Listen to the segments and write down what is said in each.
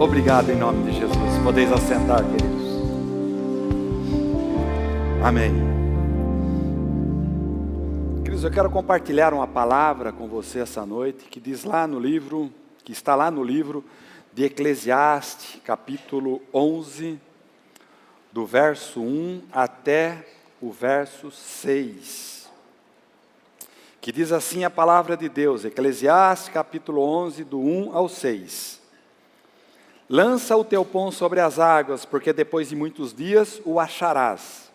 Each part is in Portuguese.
Obrigado em nome de Jesus. Podeis assentar, queridos. Amém. Queridos, eu quero compartilhar uma palavra com você essa noite, que diz lá no livro, que está lá no livro de Eclesiastes, capítulo 11, do verso 1 até o verso 6. Que diz assim a palavra de Deus, Eclesiastes, capítulo 11, do 1 ao 6. Lança o teu pão sobre as águas, porque depois de muitos dias o acharás.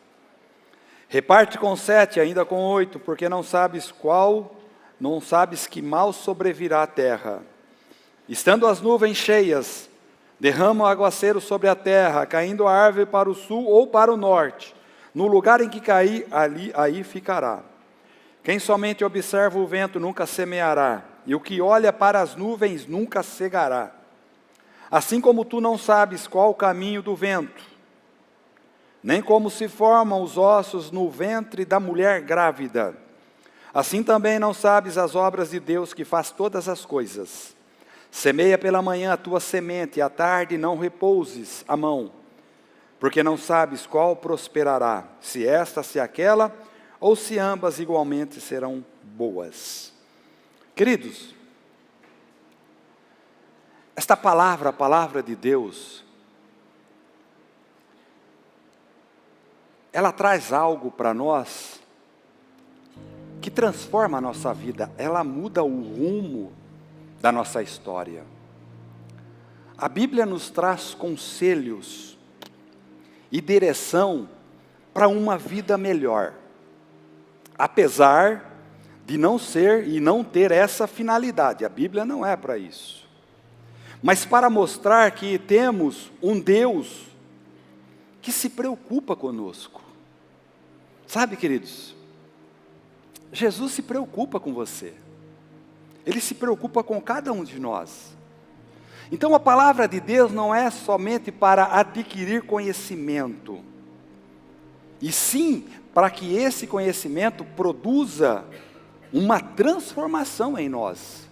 Reparte com 7, ainda com 8, porque não sabes que mal sobrevirá a terra. Estando as nuvens cheias, derrama o aguaceiro sobre a terra, caindo a árvore para o sul ou para o norte. No lugar em que cair, aí ficará. Quem somente observa o vento nunca semeará, e o que olha para as nuvens nunca cegará. Assim como tu não sabes qual o caminho do vento, nem como se formam os ossos no ventre da mulher grávida, assim também não sabes as obras de Deus que faz todas as coisas. Semeia pela manhã a tua semente, e à tarde não repouses a mão, porque não sabes qual prosperará, se esta, se aquela, ou se ambas igualmente serão boas. Queridos, esta palavra, a palavra de Deus, ela traz algo para nós que transforma a nossa vida, ela muda o rumo da nossa história. A Bíblia nos traz conselhos e direção para uma vida melhor, apesar de não ser e não ter essa finalidade. A Bíblia não é para isso, mas para mostrar que temos um Deus que se preocupa conosco. Sabe, queridos, Jesus se preocupa com você. Ele se preocupa com cada um de nós. Então a palavra de Deus não é somente para adquirir conhecimento, e sim para que esse conhecimento produza uma transformação em nós.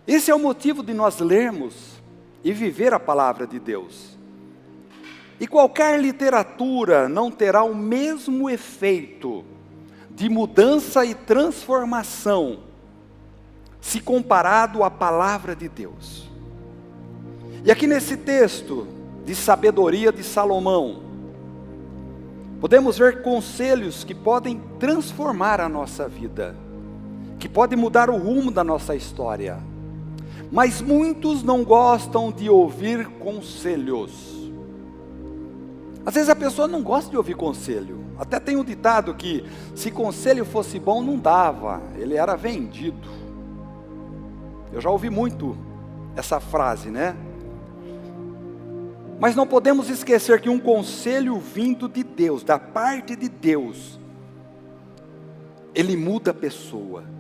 Esse é o motivo de nós lermos e viver a palavra de Deus. E qualquer literatura não terá o mesmo efeito de mudança e transformação se comparado à palavra de Deus. E aqui nesse texto de sabedoria de Salomão, podemos ver conselhos que podem transformar a nossa vida, que podem mudar o rumo da nossa história. Mas muitos não gostam de ouvir conselhos. Às vezes a pessoa não gosta de ouvir conselho. Até tem um ditado que, se conselho fosse bom, não dava, ele era vendido. Eu já ouvi muito essa frase, né? Mas não podemos esquecer que um conselho vindo de Deus, da parte de Deus, ele muda a pessoa.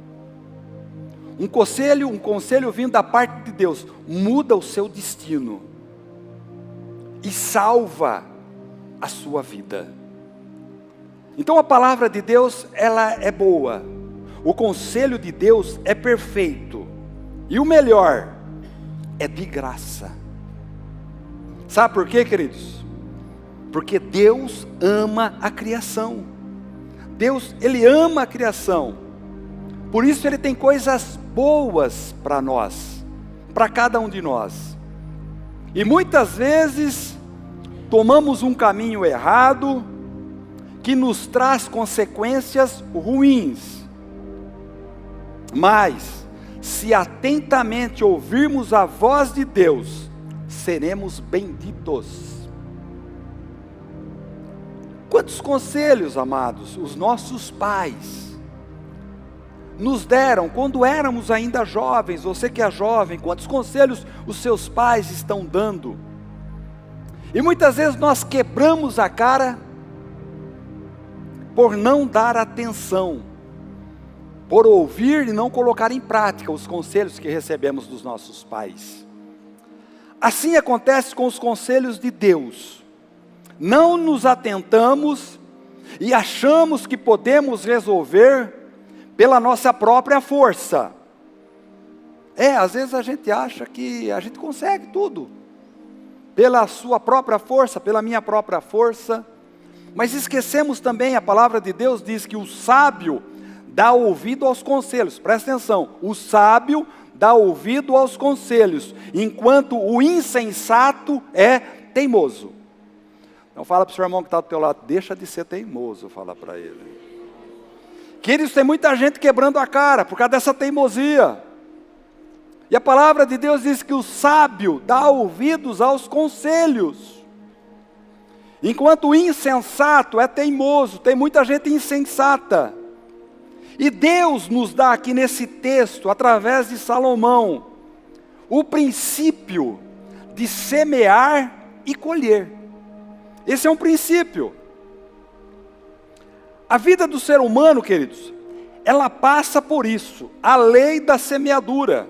Um conselho vindo da parte de Deus, muda o seu destino e salva a sua vida. Então a palavra de Deus, ela é boa. O conselho de Deus é perfeito. E o melhor, é de graça. Sabe por quê, queridos? Porque Deus ama a criação. Deus, Ele ama a criação. Por isso Ele tem coisas boas para nós, para cada um de nós. E muitas vezes tomamos um caminho errado, que nos traz consequências ruins. Mas, se atentamente ouvirmos a voz de Deus, seremos benditos. Quantos conselhos, amados, os nossos pais nos deram quando éramos ainda jovens? Você que é jovem, quantos conselhos os seus pais estão dando? E muitas vezes nós quebramos a cara por não dar atenção, por ouvir e não colocar em prática os conselhos que recebemos dos nossos pais. Assim acontece com os conselhos de Deus. Não nos atentamos e achamos que podemos resolver pela nossa própria força. Às vezes a gente acha que a gente consegue tudo, pela sua própria força, pela minha própria força, mas esquecemos também, a palavra de Deus diz que o sábio dá ouvido aos conselhos, presta atenção, o sábio dá ouvido aos conselhos, enquanto o insensato é teimoso. Então fala para o seu irmão que está do teu lado, deixa de ser teimoso, fala para ele. Queridos, tem muita gente quebrando a cara por causa dessa teimosia. E a palavra de Deus diz que o sábio dá ouvidos aos conselhos, enquanto o insensato é teimoso. Tem muita gente insensata. E Deus nos dá aqui nesse texto, através de Salomão, o princípio de semear e colher. Esse é um princípio. A vida do ser humano, queridos, ela passa por isso, a lei da semeadura.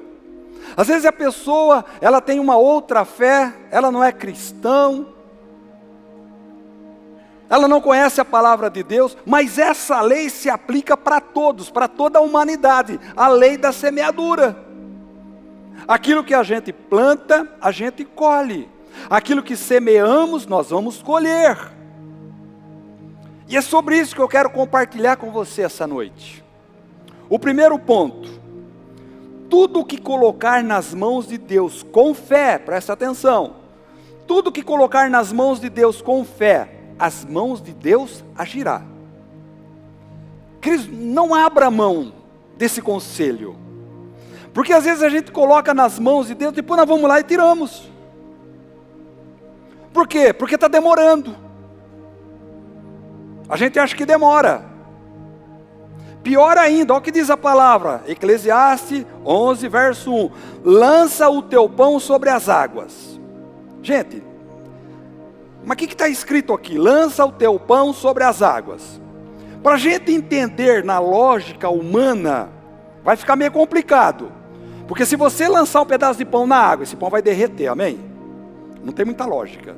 Às vezes a pessoa, ela tem uma outra fé, ela não é cristão, ela não conhece a palavra de Deus, mas essa lei se aplica para todos, para toda a humanidade, a lei da semeadura. Aquilo que a gente planta, a gente colhe. Aquilo que semeamos, nós vamos colher. E é sobre isso que eu quero compartilhar com você essa noite. O primeiro ponto: tudo que colocar nas mãos de Deus com fé, presta atenção, tudo que colocar nas mãos de Deus com fé, as mãos de Deus agirá. Cristo, não abra mão desse conselho, porque às vezes a gente coloca nas mãos de Deus, depois nós vamos lá e tiramos. Por quê? Porque está demorando. A gente acha que demora. Pior ainda, olha o que diz a palavra, Eclesiastes 11, verso 1. Lança o teu pão sobre as águas. Gente, mas o que está escrito aqui? Lança o teu pão sobre as águas. Para a gente entender na lógica humana, vai ficar meio complicado. Porque se você lançar um pedaço de pão na água, esse pão vai derreter, amém? Não tem muita lógica.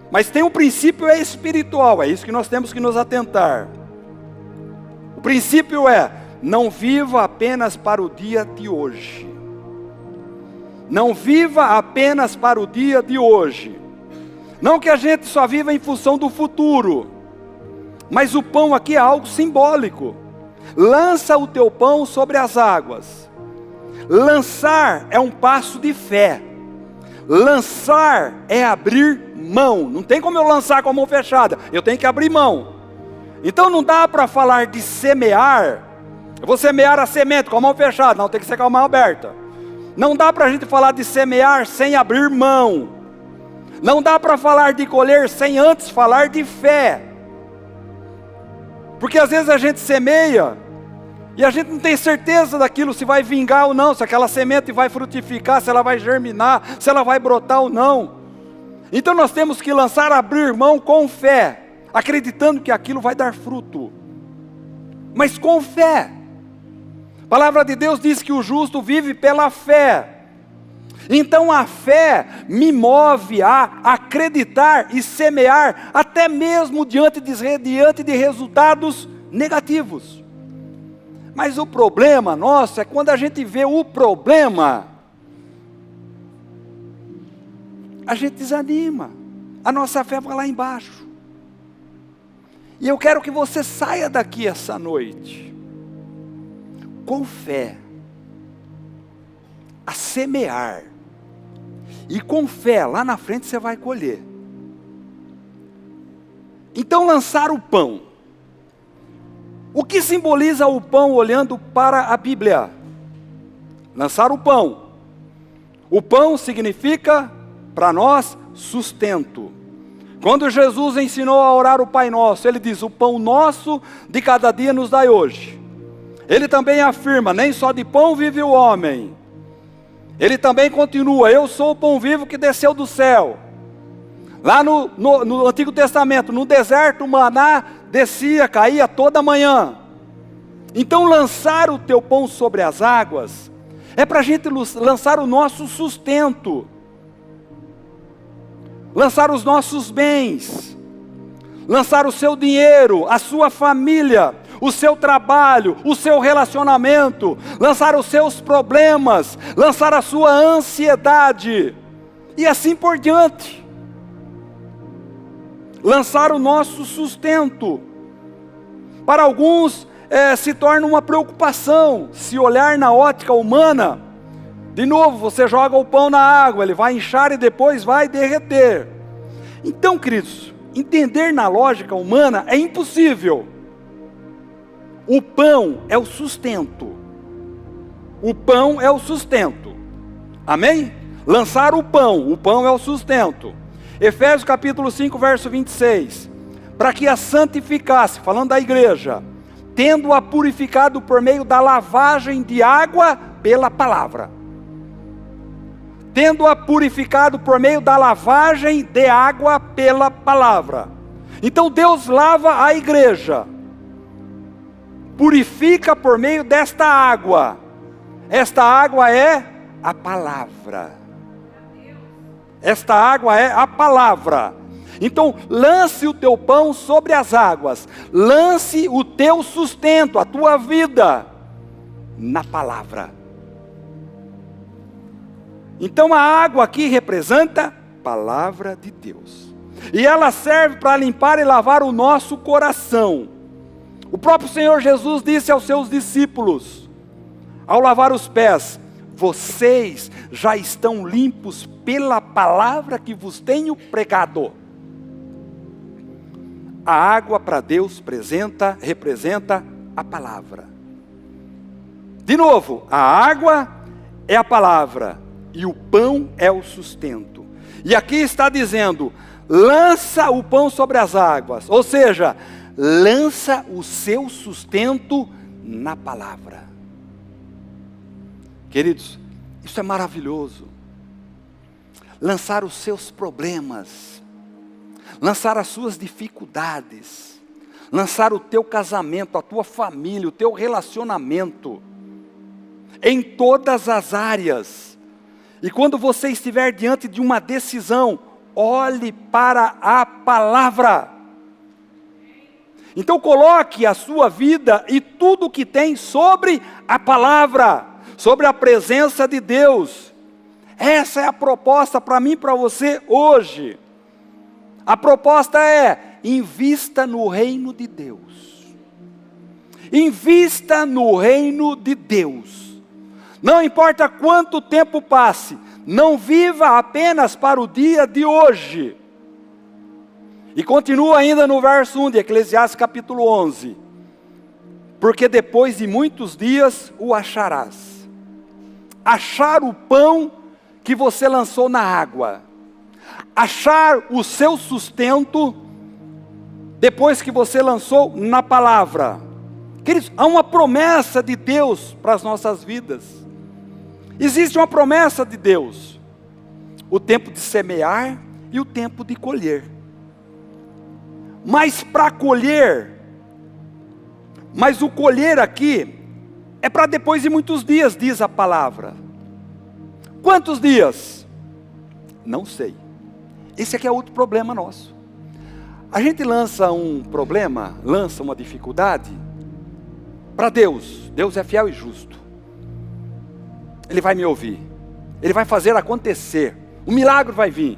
Mas tem um princípio espiritual, é isso que nós temos que nos atentar. O princípio é: não viva apenas para o dia de hoje. Não viva apenas para o dia de hoje. Não que a gente só viva em função do futuro. Mas o pão aqui é algo simbólico. Lança o teu pão sobre as águas. Lançar é um passo de fé. Lançar é abrir mão. Não tem como eu lançar com a mão fechada. Eu tenho que abrir mão. Então não dá para falar de semear. Eu vou semear a semente com a mão fechada. Não, tem que ser com a mão aberta. Não dá para a gente falar de semear sem abrir mão. Não dá para falar de colher sem antes falar de fé. Porque às vezes a gente semeia e a gente não tem certeza daquilo, se vai vingar ou não, se aquela semente vai frutificar, se ela vai germinar, se ela vai brotar ou não. Então nós temos que lançar, abrir mão com fé, acreditando que aquilo vai dar fruto. Mas com fé. A palavra de Deus diz que o justo vive pela fé. Então a fé me move a acreditar e semear, até mesmo diante de resultados negativos. Mas o problema nosso é quando a gente vê o problema, a gente desanima, a nossa fé vai lá embaixo. E eu quero que você saia daqui essa noite, com fé, a semear, e com fé, lá na frente você vai colher. Então lançar o pão. O que simboliza o pão olhando para a Bíblia? Lançar o pão. O pão significa, para nós, sustento. Quando Jesus ensinou a orar o Pai Nosso, Ele diz: o pão nosso de cada dia nos dai hoje. Ele também afirma: nem só de pão vive o homem. Ele também continua: eu sou o pão vivo que desceu do céu. Lá no Antigo Testamento, no deserto, o maná descia, caía toda manhã. Então lançar o teu pão sobre as águas, é para a gente lançar o nosso sustento. Lançar os nossos bens. Lançar o seu dinheiro, a sua família. o seu trabalho, o seu relacionamento, lançar os seus problemas, lançar a sua ansiedade, e assim por diante. Lançar o nosso sustento. Para alguns se torna uma preocupação, se olhar na ótica humana. De novo, você joga o pão na água, ele vai inchar e depois vai derreter. Então, queridos, entender na lógica humana é impossível. O pão é o sustento. O pão é o sustento. Amém? Lançar o pão é o sustento. Efésios capítulo 5, verso 26. Para que a santificasse, falando da igreja, tendo-a purificado por meio da lavagem de água pela palavra. Tendo-a purificado por meio da lavagem de água pela palavra. Então Deus lava a igreja, purifica por meio desta água. Esta água é a palavra. Esta água é a palavra. Então lance o teu pão sobre as águas, lance o teu sustento, a tua vida, na palavra. Então a água aqui representa a palavra de Deus. E ela serve para limpar e lavar o nosso coração. O próprio Senhor Jesus disse aos seus discípulos, ao lavar os pés: vocês já estão limpos pela palavra que vos tenho pregado. A água para Deus representa a palavra. De novo, a água é a palavra. E o pão é o sustento. E aqui está dizendo, lança o pão sobre as águas. Ou seja, lança o seu sustento na palavra. Queridos, isso é maravilhoso. Lançar os seus problemas. Lançar as suas dificuldades. Lançar o teu casamento, a tua família, o teu relacionamento. Em todas as áreas. E quando você estiver diante de uma decisão, olhe para a palavra. Então coloque a sua vida e tudo o que tem sobre a palavra, sobre a presença de Deus. Essa é a proposta para mim e para você hoje. A proposta é, invista no reino de Deus. Invista no reino de Deus. Não importa quanto tempo passe, não viva apenas para o dia de hoje. E continua ainda no verso 1 de Eclesiastes capítulo 11. Porque depois de muitos dias o acharás. Achar o pão que você lançou na água. Achar o seu sustento depois que você lançou na palavra. Queridos, há uma promessa de Deus para as nossas vidas. Existe uma promessa de Deus, o tempo de semear e o tempo de colher. Mas para colher, o colher aqui é para depois de muitos dias, diz a palavra. Quantos dias? Não sei. Esse aqui é outro problema nosso. A gente lança um problema, lança uma dificuldade para Deus. Deus é fiel e justo. Ele vai me ouvir. Ele vai fazer acontecer. O milagre vai vir.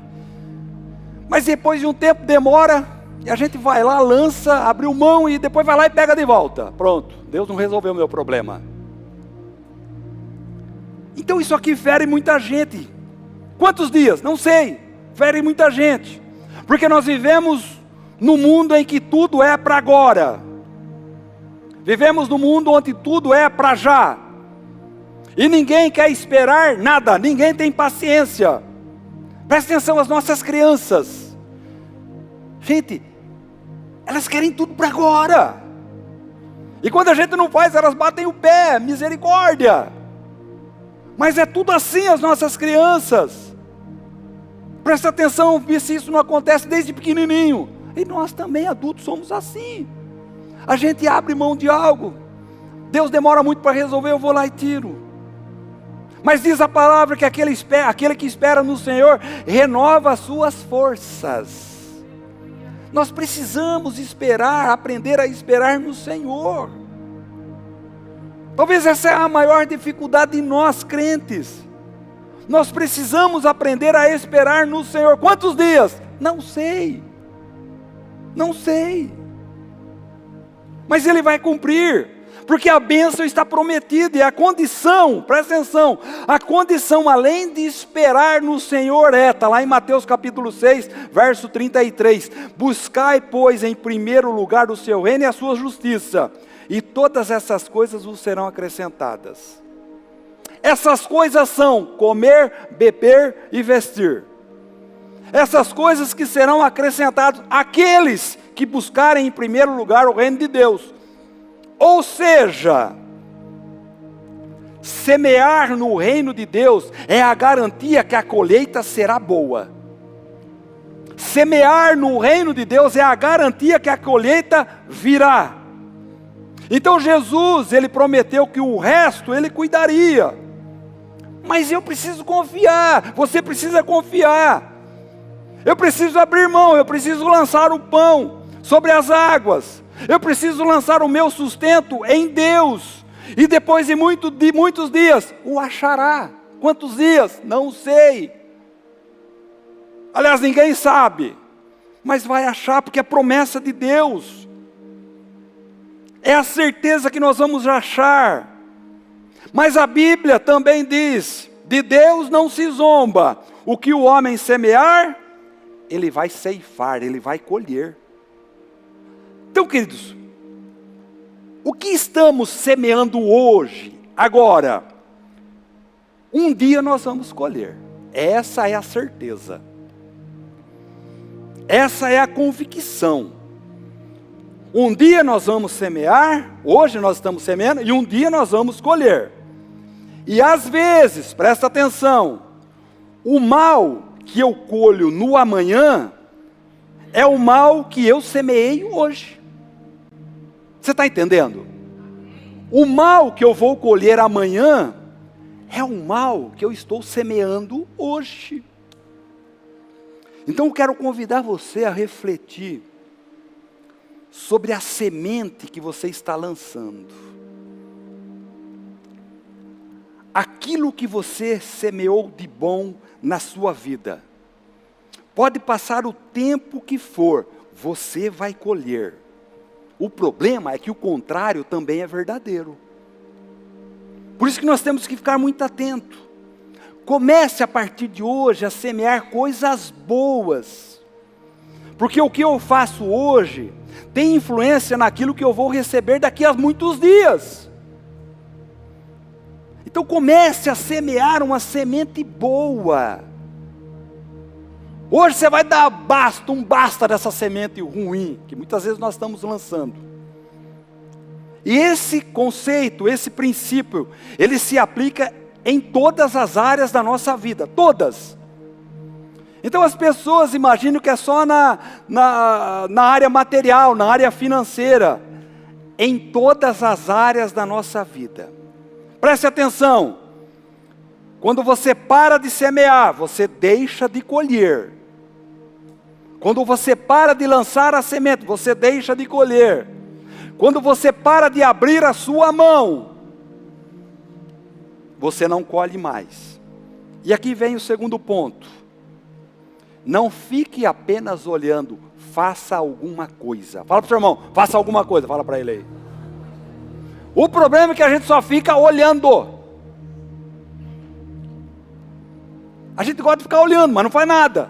Mas depois de um tempo demora. E a gente vai lá, lança, abriu mão e depois vai lá e pega de volta. Pronto. Deus não resolveu o meu problema. Então isso aqui fere muita gente. Quantos dias? Não sei. Fere muita gente. Porque nós vivemos num mundo em que tudo é para agora. Vivemos num mundo onde tudo é para já. E ninguém quer esperar nada, ninguém tem paciência. Presta atenção, as nossas crianças. Gente, elas querem tudo para agora. E quando a gente não faz, elas batem o pé, misericórdia. Mas é tudo assim as nossas crianças. Presta atenção, se isso não acontece desde pequenininho. E nós também, adultos, somos assim. A gente abre mão de algo. Deus demora muito para resolver, eu vou lá e tiro. Mas diz a palavra que aquele que espera no Senhor renova as suas forças. Nós precisamos esperar, aprender a esperar no Senhor. Talvez essa é a maior dificuldade de nós crentes. Nós precisamos aprender a esperar no Senhor. Quantos dias? Não sei. Não sei. Mas Ele vai cumprir. Porque a bênção está prometida. E a condição, presta atenção, a condição além de esperar no Senhor está lá em Mateus capítulo 6, verso 33. Buscai, pois, em primeiro lugar o seu reino e a sua justiça. E todas essas coisas vos serão acrescentadas. Essas coisas são comer, beber e vestir. Essas coisas que serão acrescentadas àqueles que buscarem em primeiro lugar o reino de Deus. Ou seja, semear no reino de Deus é a garantia que a colheita será boa. Semear no reino de Deus é a garantia que a colheita virá. Então Jesus, Ele prometeu que o resto Ele cuidaria. Mas eu preciso confiar, você precisa confiar. Eu preciso abrir mão, eu preciso lançar o pão sobre as águas. Eu preciso lançar o meu sustento em Deus. E depois de muitos dias, o achará. Quantos dias? Não sei. Aliás, ninguém sabe. Mas vai achar porque é promessa de Deus. É a certeza que nós vamos achar. Mas a Bíblia também diz, de Deus não se zomba. O que o homem semear, ele vai ceifar, ele vai colher. Então, queridos, o que estamos semeando hoje, agora? Um dia nós vamos colher. Essa é a certeza. Essa é a convicção. Um dia nós vamos semear, hoje nós estamos semeando, e um dia nós vamos colher. E às vezes, presta atenção, o mal que eu colho no amanhã, é o mal que eu semeei hoje. Você está entendendo? O mal que eu vou colher amanhã, é o mal que eu estou semeando hoje. Então eu quero convidar você a refletir sobre a semente que você está lançando. Aquilo que você semeou de bom na sua vida, pode passar o tempo que for, você vai colher. O problema é que o contrário também é verdadeiro. Por isso que nós temos que ficar muito atento. Comece a partir de hoje a semear coisas boas. Porque o que eu faço hoje tem influência naquilo que eu vou receber daqui a muitos dias. Então comece a semear uma semente boa. Hoje você vai dar um basta dessa semente ruim, que muitas vezes nós estamos lançando. E esse conceito, esse princípio, ele se aplica em todas as áreas da nossa vida, todas. Então as pessoas imaginam que é só na área material, na área financeira. Em todas as áreas da nossa vida. Preste atenção. Quando você para de semear, você deixa de colher. Quando você para de lançar a semente, você deixa de colher. Quando você para de abrir a sua mão, você não colhe mais. E aqui vem o segundo ponto. Não fique apenas olhando, faça alguma coisa. Fala para o seu irmão, faça alguma coisa, fala para ele aí. O problema é que a gente só fica olhando. A gente gosta de ficar olhando, mas não faz nada.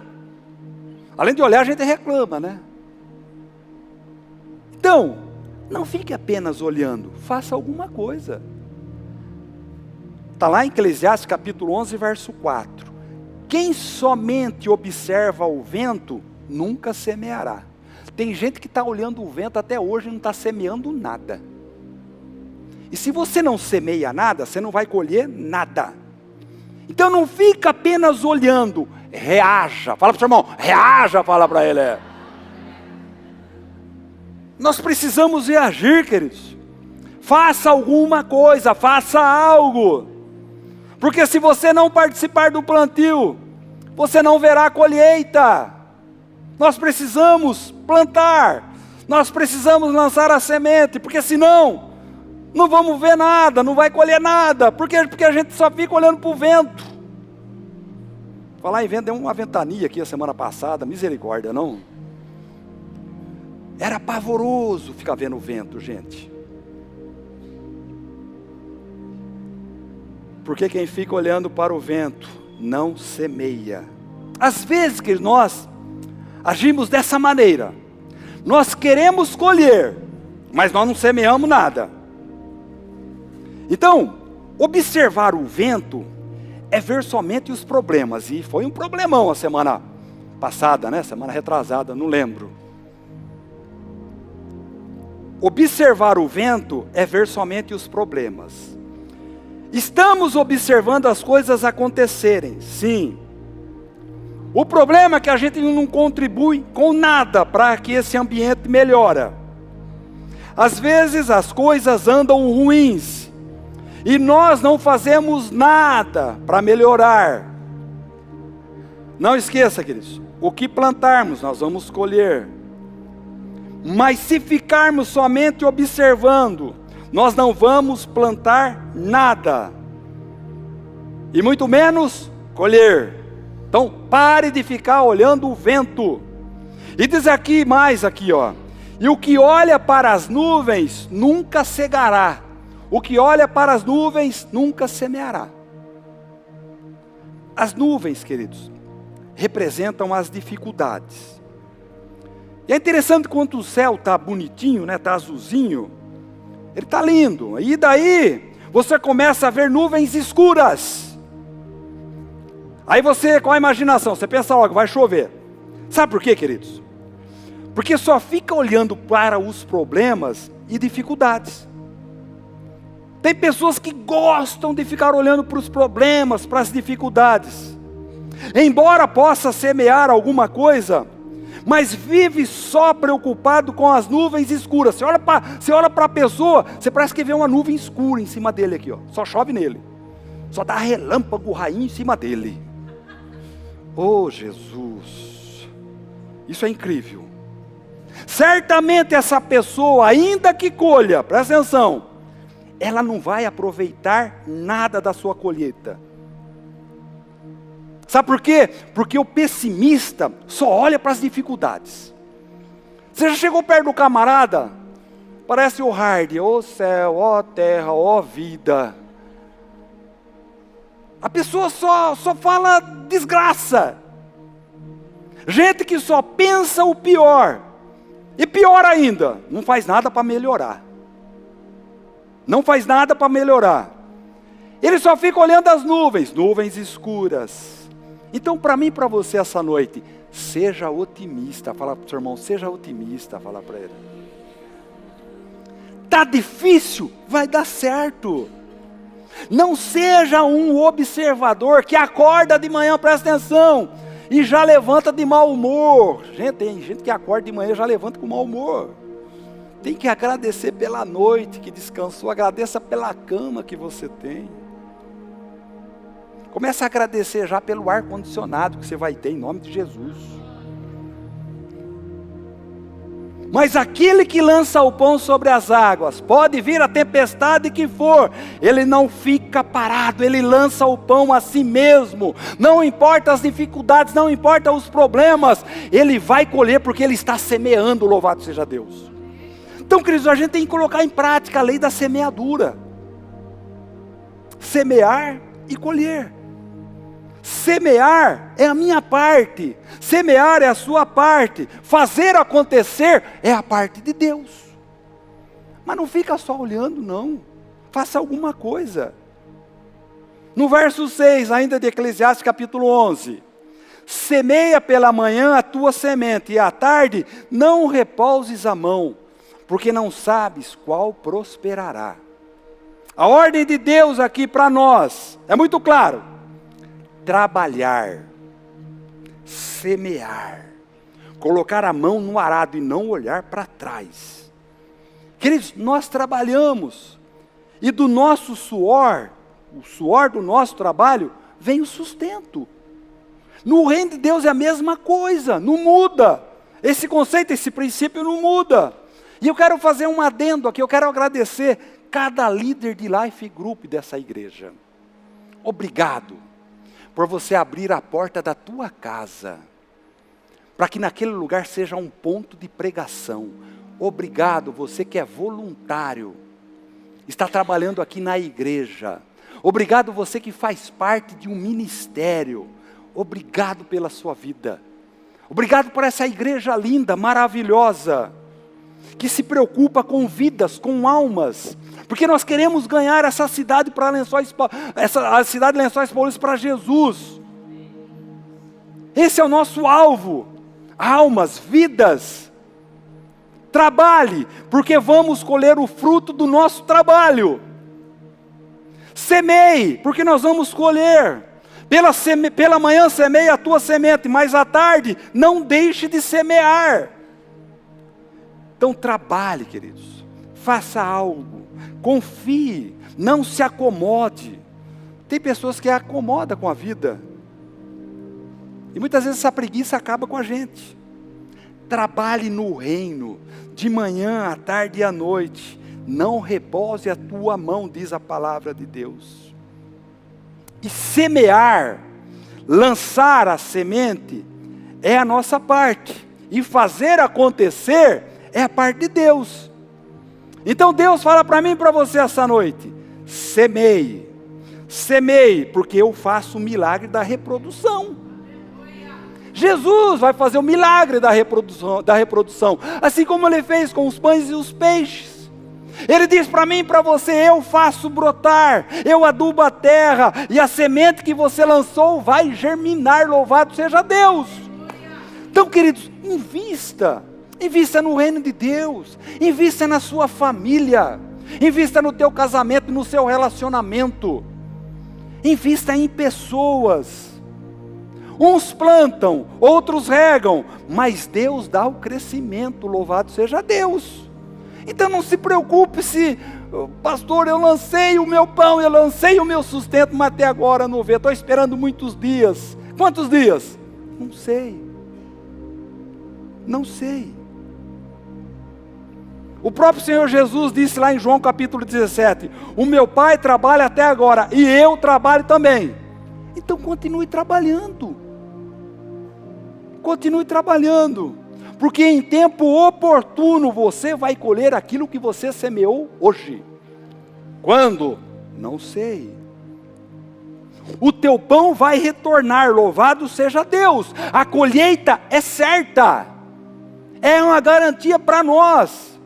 Além de olhar, a gente reclama, né? Então, não fique apenas olhando, faça alguma coisa. Está lá em Eclesiastes capítulo 11, verso 4. Quem somente observa o vento, nunca semeará. Tem gente que está olhando o vento até hoje e não está semeando nada. E se você não semeia nada, você não vai colher nada. Então não fica apenas olhando, reaja. Fala para o seu irmão, reaja, fala para ele. Nós precisamos reagir, queridos. Faça alguma coisa, faça algo. Porque se você não participar do plantio, você não verá a colheita. Nós precisamos plantar, nós precisamos lançar a semente, porque senão não vamos ver nada, não vai colher nada. Por quê? Porque a gente só fica olhando para o vento. Falar em vento, deu uma ventania aqui a semana passada, misericórdia, não? Era pavoroso ficar vendo o vento, gente. Porque quem fica olhando para o vento não semeia. Às vezes que nós agimos dessa maneira, nós queremos colher, mas nós não semeamos nada. Então, observar o vento é ver somente os problemas. E foi um problemão a semana passada, né? Semana retrasada, não lembro. Observar o vento é ver somente os problemas. Estamos observando as coisas acontecerem, sim. O problema é que a gente não contribui com nada para que esse ambiente melhore. Às vezes as coisas andam ruins e nós não fazemos nada para melhorar. Não esqueça, queridos, o que plantarmos nós vamos colher. Mas se ficarmos somente observando, nós não vamos plantar nada. E muito menos colher. Então pare de ficar olhando o vento. E diz aqui mais aqui, ó. E o que olha para as nuvens nunca cegará. O que olha para as nuvens nunca semeará. As nuvens, queridos, representam as dificuldades. E é interessante quando o céu está bonitinho, né? Está azulzinho. Ele está lindo. E daí você começa a ver nuvens escuras. Aí você, com a imaginação, você pensa logo, vai chover. Sabe por quê, queridos? Porque só fica olhando para os problemas e dificuldades. Tem pessoas que gostam de ficar olhando para os problemas, para as dificuldades. Embora possa semear alguma coisa, mas vive só preocupado com as nuvens escuras. Você olha para a pessoa, você parece que vê uma nuvem escura em cima dele aqui, ó. Só chove nele. Só dá relâmpago, rainho em cima dele. Oh, Jesus! Isso é incrível. Certamente essa pessoa, ainda que colha, presta atenção, ela não vai aproveitar nada da sua colheita. Sabe por quê? Porque o pessimista só olha para as dificuldades. Você já chegou perto do camarada? Parece o Hard, ó céu, ó terra, ó vida. A pessoa só fala desgraça. Gente que só pensa o pior. E pior ainda, não faz nada para melhorar. Não faz nada para melhorar. Ele só fica olhando as nuvens, nuvens escuras. Então, para mim e para você essa noite, seja otimista. Fala para o seu irmão, seja otimista. Fala para ele. Está difícil? Vai dar certo. Não seja um observador que acorda de manhã, presta atenção, e já levanta de mau humor. Gente, tem gente que acorda de manhã e já levanta com mau humor. Tem que agradecer pela noite que descansou, agradeça pela cama que você tem. Começa a agradecer já pelo ar-condicionado que você vai ter, em nome de Jesus. Mas aquele que lança o pão sobre as águas, pode vir a tempestade que for, ele não fica parado, ele lança o pão a si mesmo. Não importa as dificuldades, não importa os problemas, ele vai colher porque ele está semeando, louvado seja Deus. Então, queridos, a gente tem que colocar em prática a lei da semeadura. Semear e colher. Semear é a minha parte, semear é a sua parte, fazer acontecer é a parte de Deus. Mas não fica só olhando, não. Faça alguma coisa. No verso 6, ainda de Eclesiastes capítulo 11. Semeia pela manhã a tua semente, e à tarde não repouses a mão, porque não sabes qual prosperará. A ordem de Deus aqui para nós é muito claro. Trabalhar, semear, colocar a mão no arado e não olhar para trás. Queridos, nós trabalhamos, e do nosso suor, o suor do nosso trabalho, vem o sustento. No reino de Deus é a mesma coisa, não muda. Esse conceito, esse princípio não muda. E eu quero fazer um adendo aqui, eu quero agradecer cada líder de life group dessa igreja. Obrigado por você abrir a porta da tua casa, para que naquele lugar seja um ponto de pregação. Obrigado, você que é voluntário, está trabalhando aqui na igreja. Obrigado, você que faz parte de um ministério. Obrigado pela sua vida. Obrigado por essa igreja linda, maravilhosa, que se preocupa com vidas, com almas, porque nós queremos ganhar essa cidade para a cidade de Lençóis Paulista para Jesus. Esse é o nosso alvo. Almas, vidas. Trabalhe, porque vamos colher o fruto do nosso trabalho. Semeie, porque nós vamos colher. Pela manhã semeie a tua semente, mas à tarde não deixe de semear. Então trabalhe, queridos. Faça algo. Confie. Não se acomode. Tem pessoas que acomodam com a vida. E muitas vezes essa preguiça acaba com a gente. Trabalhe no reino, de manhã, à tarde e à noite. Não repouse a tua mão, diz a palavra de Deus. E semear, lançar a semente, é a nossa parte. E fazer acontecer é a parte de Deus. Então Deus fala para mim e para você essa noite: semeie. Semeie, porque eu faço o milagre da reprodução. Jesus vai fazer o milagre da reprodução, assim como Ele fez com os pães e os peixes. Ele diz para mim e para você: eu faço brotar, eu adubo a terra, e a semente que você lançou vai germinar, louvado seja Deus. Então, queridos, invista no reino de Deus, invista na sua família, invista no teu casamento, no seu relacionamento, invista em pessoas. Uns plantam, outros regam, mas Deus dá o crescimento, louvado seja Deus. Então não se preocupe se, pastor, eu lancei o meu pão, eu lancei o meu sustento, mas até agora não veio, estou esperando muitos dias. Quantos dias? Não sei. Não sei. O próprio Senhor Jesus disse lá em João capítulo 17, o meu Pai trabalha até agora, e eu trabalho também. Então continue trabalhando. Continue trabalhando. Porque em tempo oportuno você vai colher aquilo que você semeou hoje. Quando? Não sei. O teu pão vai retornar, louvado seja Deus. A colheita é certa. É uma garantia para nós.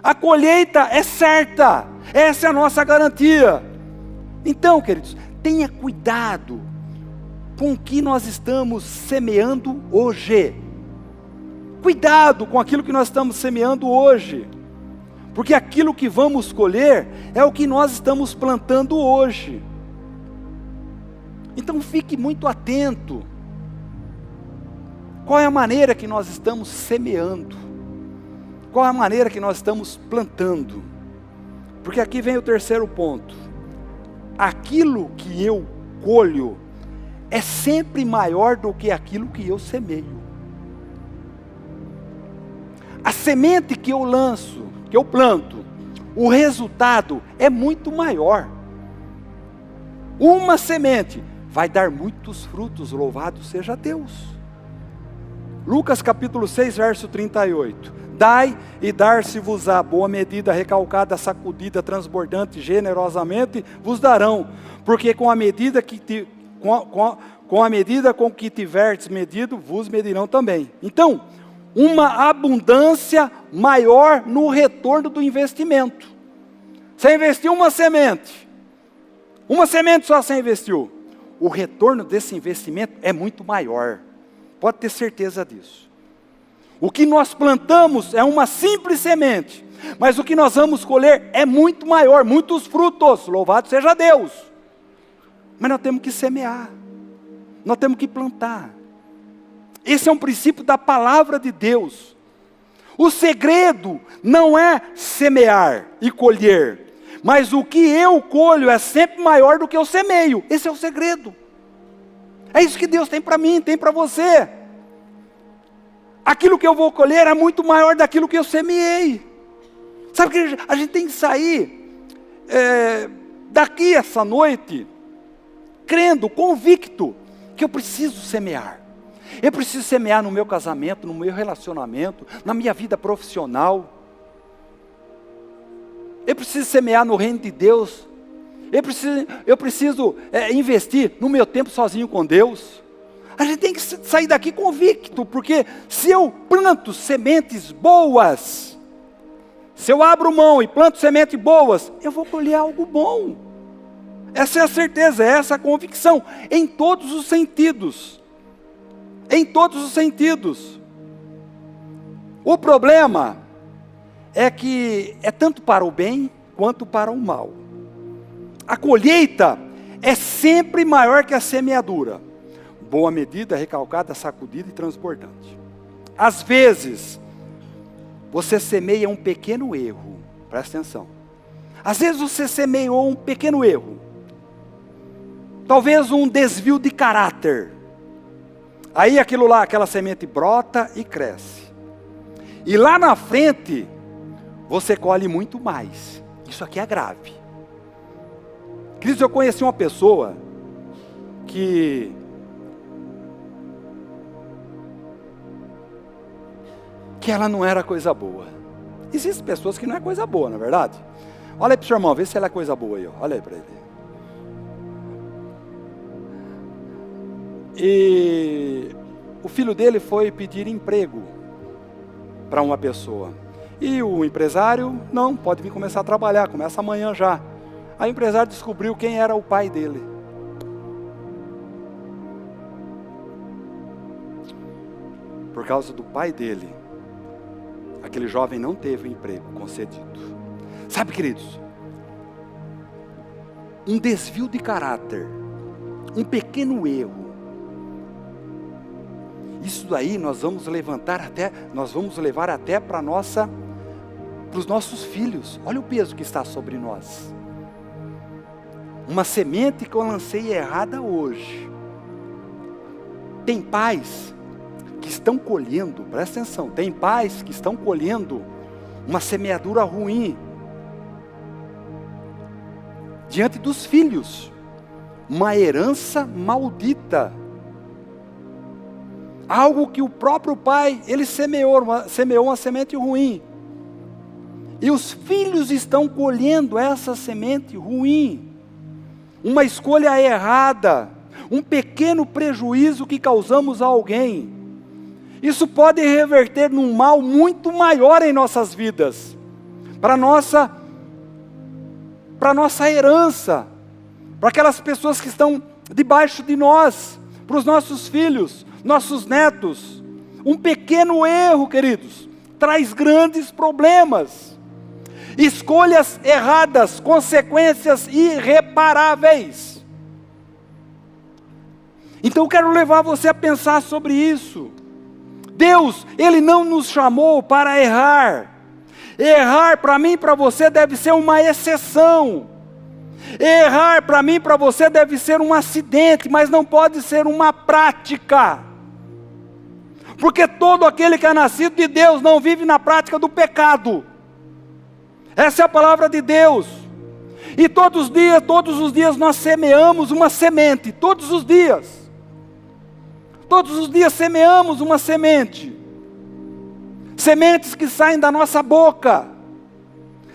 A colheita é certa. Essa é a nossa garantia. Então, queridos, tenha cuidado com o que nós estamos semeando hoje. Cuidado com aquilo que nós estamos semeando hoje. Porque aquilo que vamos colher é o que nós estamos plantando hoje. Então fique muito atento. Qual é a maneira que nós estamos semeando? Qual é a maneira que nós estamos plantando? Porque aqui vem o terceiro ponto. Aquilo que eu colho é sempre maior do que aquilo que eu semeio. A semente que eu lanço, que eu planto, o resultado é muito maior. Uma semente vai dar muitos frutos, louvado seja Deus. Lucas capítulo 6, verso 38. Dai e dar-se-vos-á, boa medida, recalcada, sacudida, transbordante, generosamente vos darão, porque com a medida com que tiverdes medido, vos medirão também. Então, uma abundância maior no retorno do investimento. Você investiu uma semente só você investiu. O retorno desse investimento é muito maior. Pode ter certeza disso. O que nós plantamos é uma simples semente, mas o que nós vamos colher é muito maior, muitos frutos, louvado seja Deus. Mas nós temos que semear, nós temos que plantar. Esse é um princípio da palavra de Deus. O segredo não é semear e colher, mas o que eu colho é sempre maior do que eu semeio. Esse é o segredo. É isso que Deus tem para mim, tem para você. aquilo que eu vou colher é muito maior daquilo que eu semeei. Sabe que a gente tem que sair daqui essa noite, crendo, convicto, que eu preciso semear. Eu preciso semear no meu casamento, no meu relacionamento, na minha vida profissional. Eu preciso semear no reino de Deus. Eu preciso investir no meu tempo sozinho com Deus. A gente tem que sair daqui convicto, porque se eu planto sementes boas, se eu abro mão e planto sementes boas, eu vou colher algo bom. Essa é a certeza, essa é a convicção, em todos os sentidos. Em todos os sentidos. O problema é que é tanto para o bem quanto para o mal. A colheita é sempre maior que a semeadura. Boa medida, recalcada, sacudida e transportante. Às vezes, você semeia um pequeno erro. Presta atenção. Às vezes você semeou um pequeno erro. Talvez um desvio de caráter. Aí aquilo lá, aquela semente brota e cresce. E lá na frente, você colhe muito mais. Isso aqui é grave. Queridos, eu conheci uma pessoa que ela não era coisa boa. Existem pessoas que não é coisa boa, não é verdade? Olha aí para o seu irmão, vê se ela é coisa boa aí. Ó. Olha aí para ele. E o filho dele foi pedir emprego para uma pessoa. E o empresário, não, pode vir começar a trabalhar, começa amanhã já. Aí o empresário descobriu quem era o pai dele. Por causa do pai dele, aquele jovem não teve o emprego concedido. Sabe, queridos, um desvio de caráter, um pequeno erro, isso daí nós vamos levar até para os nossos filhos. Olha o peso que está sobre nós. Uma semente que eu lancei errada hoje. Tem pais que estão colhendo, presta atenção, tem pais que estão colhendo uma semeadura ruim diante dos filhos, uma herança maldita, algo que o próprio pai, ele semeou uma semente ruim, e os filhos estão colhendo essa semente ruim, uma escolha errada, um pequeno prejuízo que causamos a alguém. Isso pode reverter num mal muito maior em nossas vidas, para nossa herança, para aquelas pessoas que estão debaixo de nós, para os nossos filhos, nossos netos. Um pequeno erro, queridos, traz grandes problemas. Escolhas erradas, consequências irreparáveis. Então eu quero levar você a pensar sobre isso. Deus, Ele não nos chamou para errar. Errar para mim e para você deve ser uma exceção. Errar para mim e para você deve ser um acidente, mas não pode ser uma prática. Porque todo aquele que é nascido de Deus não vive na prática do pecado. Essa é a palavra de Deus. E todos os dias nós semeamos uma semente, todos os dias. Todos os dias semeamos uma semente. Sementes que saem da nossa boca.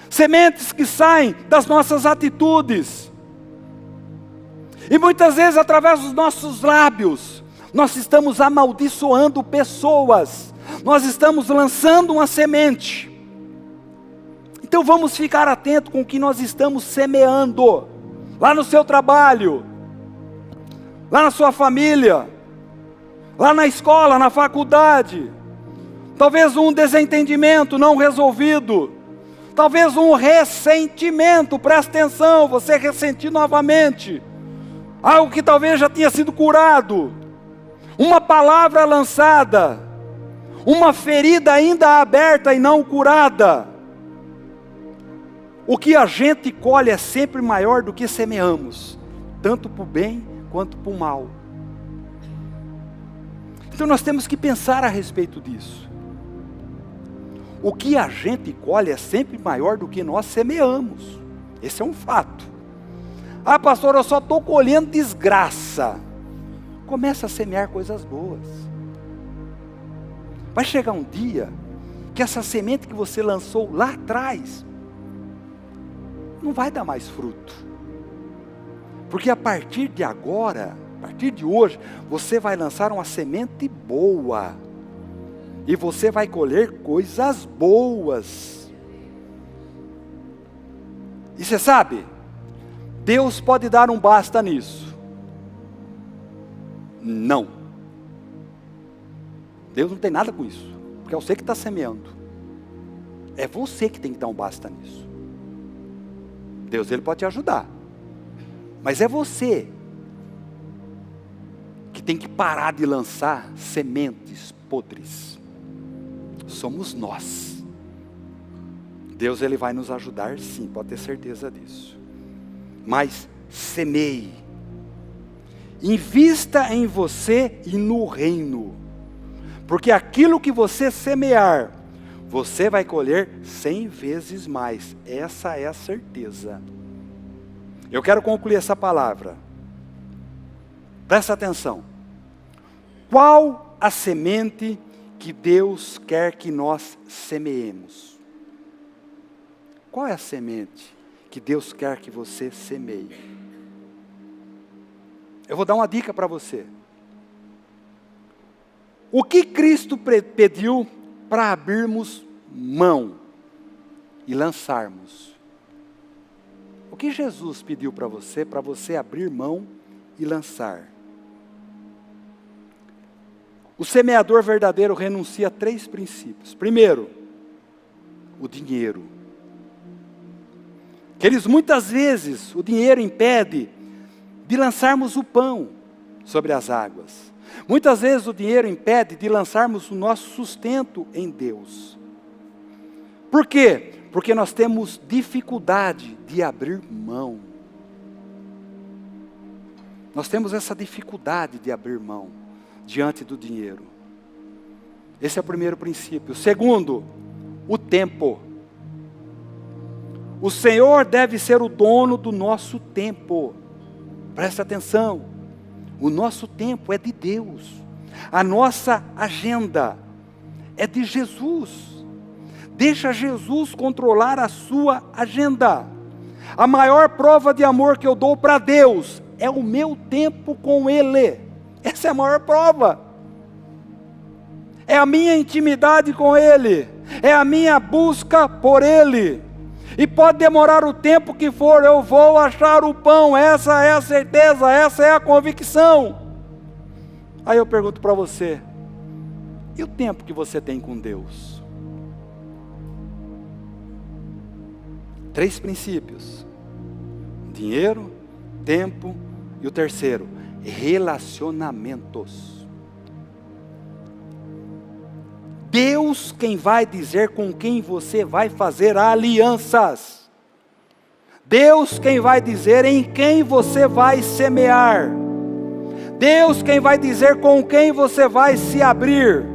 Sementes que saem das nossas atitudes. E muitas vezes através dos nossos lábios, nós estamos amaldiçoando pessoas. Nós estamos lançando uma semente. Então vamos ficar atentos com o que nós estamos semeando. Lá no seu trabalho. Lá na sua família. Lá na escola, na faculdade, talvez um desentendimento não resolvido, talvez um ressentimento, presta atenção, você ressentir novamente, algo que talvez já tinha sido curado, uma palavra lançada, uma ferida ainda aberta e não curada. O que a gente colhe é sempre maior do que semeamos, tanto para o bem quanto para o mal. Então nós temos que pensar a respeito disso. O que a gente colhe é sempre maior do que nós semeamos. Esse é um fato. Ah, pastor, eu só estou colhendo desgraça. Começa a semear coisas boas. Vai chegar um dia que essa semente que você lançou lá atrás não vai dar mais fruto. Porque a partir de agora, a partir de hoje, você vai lançar uma semente boa. E você vai colher coisas boas. E você sabe, Deus pode dar um basta nisso. Não. Deus não tem nada com isso. Porque é você que está semeando. É você que tem que dar um basta nisso. Deus, Ele pode te ajudar. Mas é você que tem que parar de lançar sementes podres. Somos nós. Deus, Ele vai nos ajudar sim, pode ter certeza disso. Mas semeie. Invista em você e no reino. Porque aquilo que você semear, você vai colher 100 vezes mais. Essa é a certeza. Eu quero concluir essa palavra. Presta atenção. Qual a semente que Deus quer que nós semeemos? Qual é a semente que Deus quer que você semeie? Eu vou dar uma dica para você. O que Cristo pediu para abrirmos mão e lançarmos? O que Jesus pediu para você abrir mão e lançar? O semeador verdadeiro renuncia a 3 princípios. Primeiro, o dinheiro. Queridos, muitas vezes o dinheiro impede de lançarmos o pão sobre as águas. Muitas vezes o dinheiro impede de lançarmos o nosso sustento em Deus. Por quê? Porque nós temos dificuldade de abrir mão. Nós temos essa dificuldade de abrir mão diante do dinheiro. Esse é o primeiro princípio. Segundo, o tempo. O Senhor deve ser o dono do nosso tempo. Presta atenção. O nosso tempo é de Deus. A nossa agenda é de Jesus. Deixa Jesus controlar a sua agenda. A maior prova de amor que eu dou para Deus é o meu tempo com Ele. Essa é a maior prova. É a minha intimidade com Ele. É a minha busca por Ele. E pode demorar o tempo que for, eu vou achar o pão. Essa é a certeza, essa é a convicção. Aí eu pergunto para você, e o tempo que você tem com Deus? 3 princípios: dinheiro, tempo e o terceiro, relacionamentos. Deus quem vai dizer com quem você vai fazer alianças. Deus quem vai dizer em quem você vai semear. Deus quem vai dizer com quem você vai se abrir.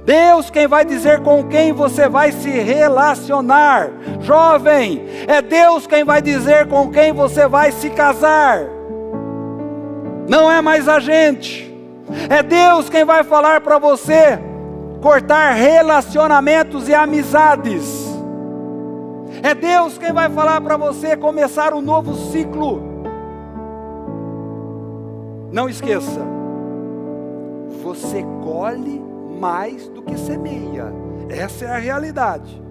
Deus quem vai dizer com quem você vai se relacionar. Jovem, é Deus quem vai dizer com quem você vai se casar. Não é mais a gente. É Deus quem vai falar para você cortar relacionamentos e amizades. É Deus quem vai falar para você começar um novo ciclo. Não esqueça, você colhe mais do que semeia. Essa é a realidade.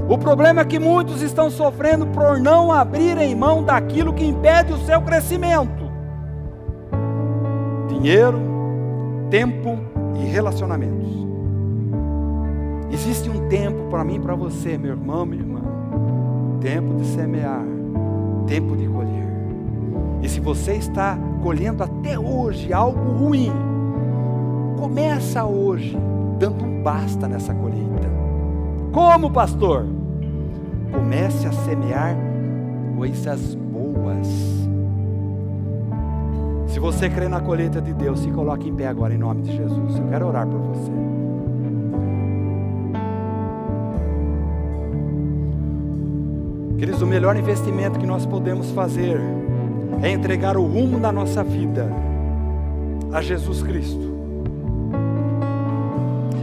O problema é que muitos estão sofrendo por não abrirem mão daquilo que impede o seu crescimento. Dinheiro, tempo e relacionamentos. Existe um tempo para mim e para você, meu irmão, minha irmã. Tempo de semear, tempo de colher. E se você está colhendo até hoje algo ruim, começa hoje dando um basta nessa colheita. Como, pastor? Comece a semear coisas boas. Se Se você crê na colheita de Deus, se coloque em pé agora em nome de Jesus. Eu quero orar por você. Queridos, o melhor investimento que nós podemos fazer é entregar o rumo da nossa vida a Jesus Cristo.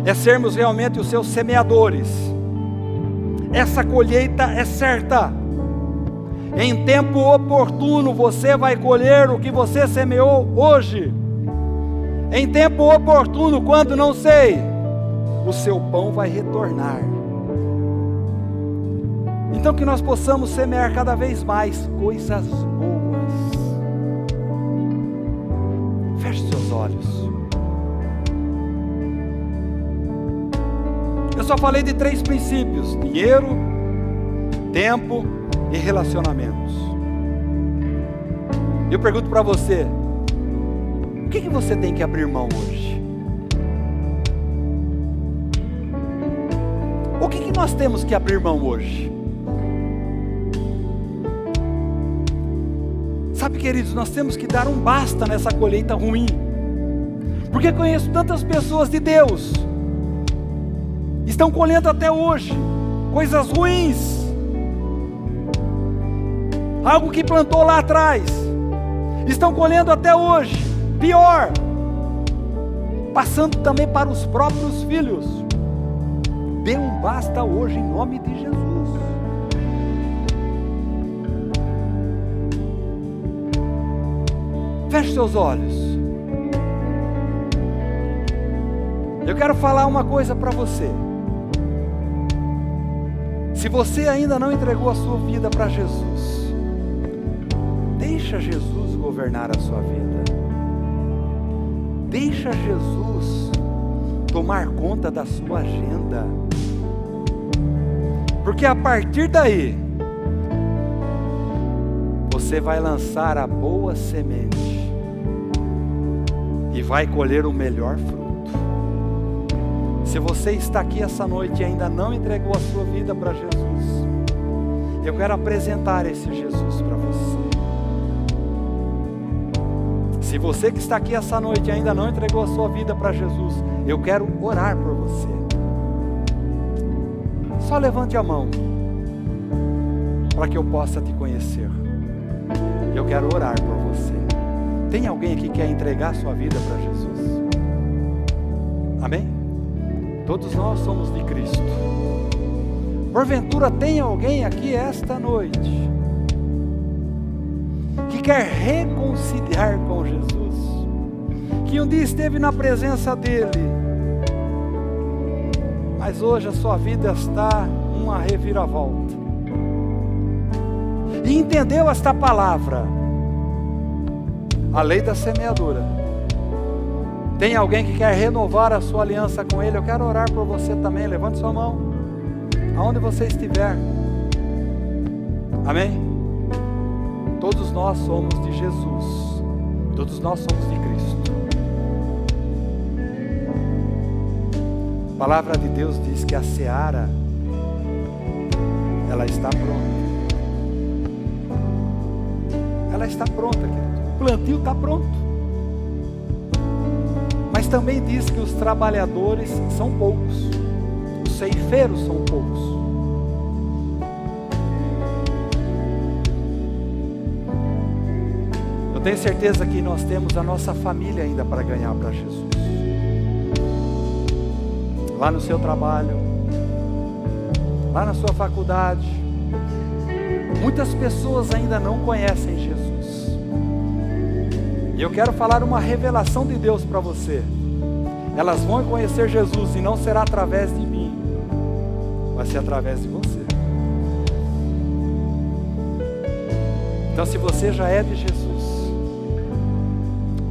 É sermos realmente os seus semeadores. Essa colheita é certa. Em tempo oportuno você vai colher o que você semeou hoje. Em tempo oportuno, quando não sei, o seu pão vai retornar. Então que nós possamos semear cada vez mais coisas boas. Feche seus olhos. Eu só falei de 3 princípios: dinheiro, tempo e relacionamentos. Eu pergunto para você, o que você tem que abrir mão hoje? O que nós temos que abrir mão hoje? Sabe, queridos, nós temos que dar um basta nessa colheita ruim, porque conheço tantas pessoas de Deus, estão colhendo até hoje coisas ruins, algo que plantou lá atrás, estão colhendo até hoje, pior, passando também para os próprios filhos. Dê um basta hoje em nome de Jesus. Feche seus olhos. Eu quero falar uma coisa para você. Se você ainda não entregou a sua vida para Jesus, deixa Jesus governar a sua vida. Deixa Jesus tomar conta da sua agenda. Porque a partir daí, você vai lançar a boa semente e vai colher o melhor fruto. Se você está aqui essa noite e ainda não entregou a sua vida para Jesus, eu quero apresentar esse Jesus para você. Se você que está aqui essa noite e ainda não entregou a sua vida para Jesus, eu quero orar por você. Só levante a mão para que eu possa te conhecer. Eu quero orar por você. Tem alguém aqui que quer entregar a sua vida para Jesus? Amém? Todos nós somos de Cristo. Porventura tem alguém aqui esta noite que quer reconciliar com Jesus, que um dia esteve na presença dele, mas hoje a sua vida está uma reviravolta, e entendeu esta palavra, a lei da semeadura. Tem alguém que quer renovar a sua aliança com Ele? Eu quero orar por você também. Levante sua mão, aonde você estiver. Amém? Todos nós somos de Jesus. Todos nós somos de Cristo. A palavra de Deus diz que a seara, ela está pronta. Ela está pronta, querido. O plantio está pronto. Mas também diz que os trabalhadores são poucos. Os ceifeiros são poucos. Eu tenho certeza que nós temos a nossa família ainda para ganhar para Jesus. Lá no seu trabalho, lá na sua faculdade, muitas pessoas ainda não conhecem Jesus. E eu quero falar uma revelação de Deus para você. Elas vão conhecer Jesus e não será através de mim, vai ser através de você. Então, se você já é de Jesus,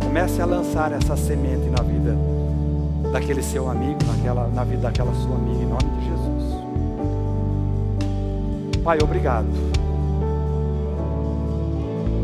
comece a lançar essa semente na vida daquele seu amigo, na vida daquela sua amiga, em nome de Jesus. Pai, obrigado.